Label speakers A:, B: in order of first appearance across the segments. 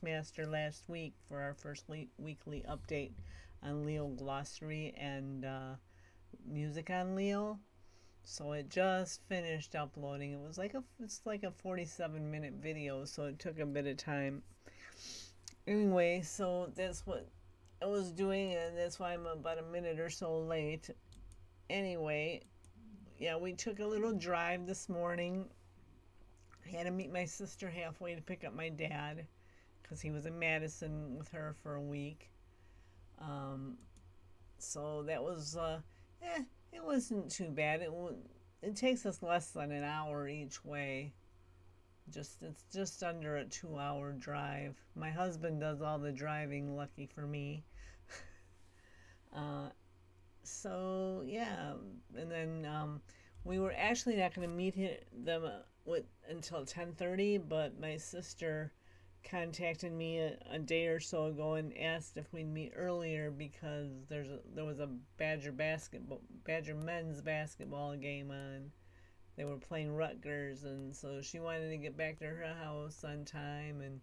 A: Master last week for our first weekly update on Leo Glossary and music on Leo. So it just finished uploading. It's like a 47-minute video, so it took a bit of time. Anyway, so that's what I was doing, and that's why I'm about a minute or so late. Anyway, yeah, we took a little drive this morning. I had to meet my sister halfway to pick up my dad because he was in Madison with her for a week. Um, so that was, it wasn't too bad. It takes us less than an hour each way. It's just under a 2 hour drive. My husband does all the driving. Lucky for me. Uh, so yeah, and then we were actually not going to meet them until 10:30, but my sister contacted me a day or so ago and asked if we'd meet earlier because there was a Badger men's basketball game on. They were playing Rutgers, and so she wanted to get back to her house on time, and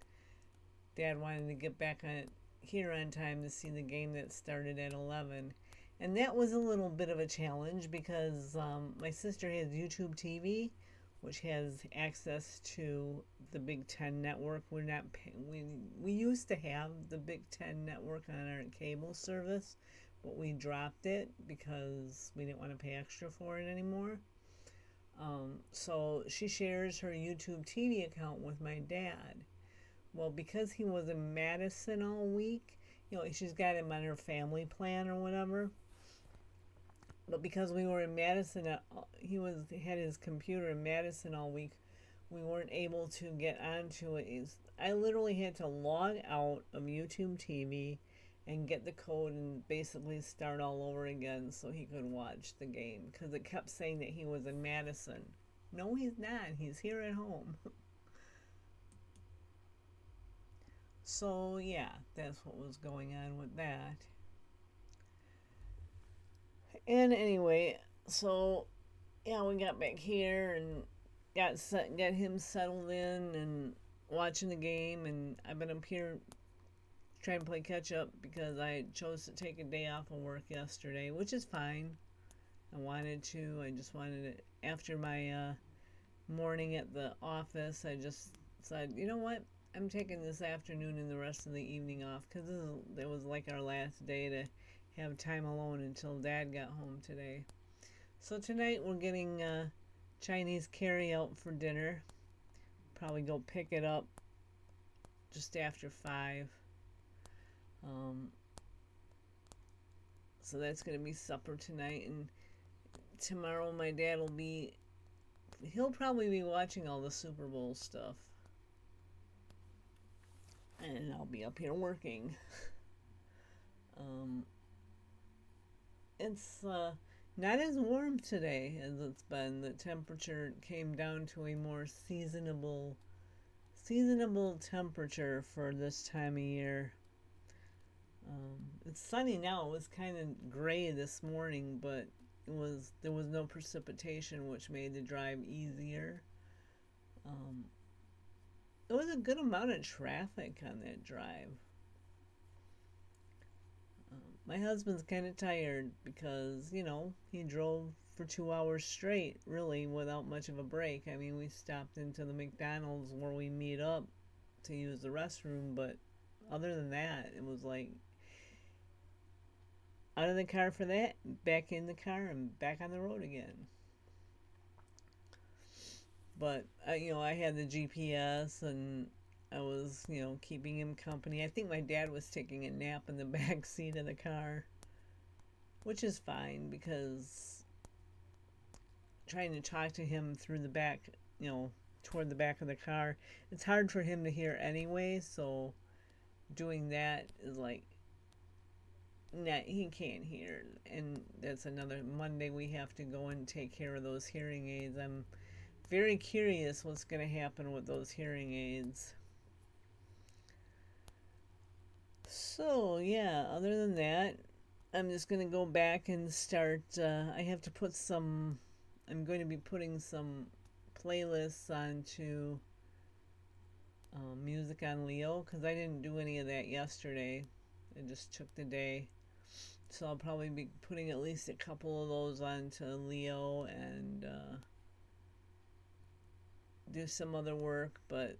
A: Dad wanted to get back here on time to see the game that started at 11. And that was a little bit of a challenge because my sister has YouTube TV, which has access to the Big Ten network. We used to have the Big Ten network on our cable service, but we dropped it because we didn't want to pay extra for it anymore. So she shares her YouTube TV account with my dad. Well, because he was in Madison all week, she's got him on her family plan or whatever. But because we were in Madison, had his computer in Madison all week. We weren't able to get onto it. I literally had to log out of YouTube TV and get the code and basically start all over again so he could watch the game because it kept saying that he was in Madison. No, he's not. He's here at home. So yeah, that's what was going on with that. And anyway, so yeah, we got back here and got him settled in and watching the game, and I've been up here trying to play catch up because I chose to take a day off of work yesterday, which is fine. I wanted to. I just wanted it after my morning at the office. I just said, you know what? I'm taking this afternoon and the rest of the evening off because it was like our last day to have time alone until Dad got home today. So tonight we're getting Chinese carry out for dinner. Probably go pick it up just after 5. Um, so that's going to be supper tonight. And tomorrow my dad he'll probably be watching all the Super Bowl stuff. And I'll be up here working. um, it's not as warm today as it's been. The temperature came down to a more seasonable temperature for this time of year. It's sunny now. It was kind of gray this morning, but there was no precipitation, which made the drive easier. Um, there was a good amount of traffic on that drive. My husband's kind of tired because, he drove for 2 hours straight, really, without much of a break. I mean, we stopped into the McDonald's where we meet up to use the restroom, but other than that, it was like out of the car for that, back in the car, and back on the road again. But, I had the GPS and I was, keeping him company. I think my dad was taking a nap in the back seat of the car, which is fine because trying to talk to him through the back, toward the back of the car, it's hard for him to hear anyway, so doing that is like, nah, he can't hear. And that's another Monday we have to go and take care of those hearing aids. I'm very curious what's going to happen with those hearing aids. So, yeah, other than that, I'm just going to go back and start. I have to I'm going to be putting some playlists onto music on Leo because I didn't do any of that yesterday. I just took the day. So I'll probably be putting at least a couple of those onto Leo and do some other work, but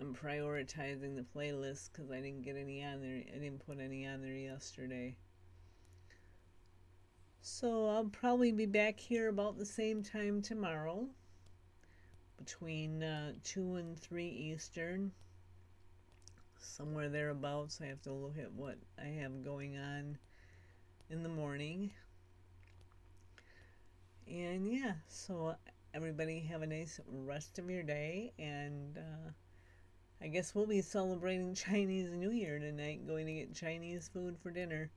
A: I'm prioritizing the playlist because I didn't get any on there. I didn't put any on there yesterday. So I'll probably be back here about the same time tomorrow, between 2 and 3 Eastern, somewhere thereabouts. I have to look at what I have going on in the morning. And yeah, so everybody have a nice rest of your day, and I guess we'll be celebrating Chinese New Year tonight, going to get Chinese food for dinner.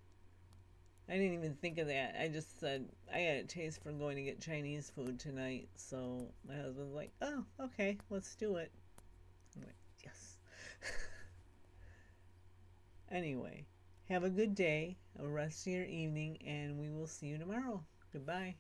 A: I didn't even think of that. I just said I had a taste for going to get Chinese food tonight. So my husband's like, "Oh, okay, let's do it." I'm like, "Yes." Anyway, have a good day, a rest of your evening, and we will see you tomorrow. Goodbye.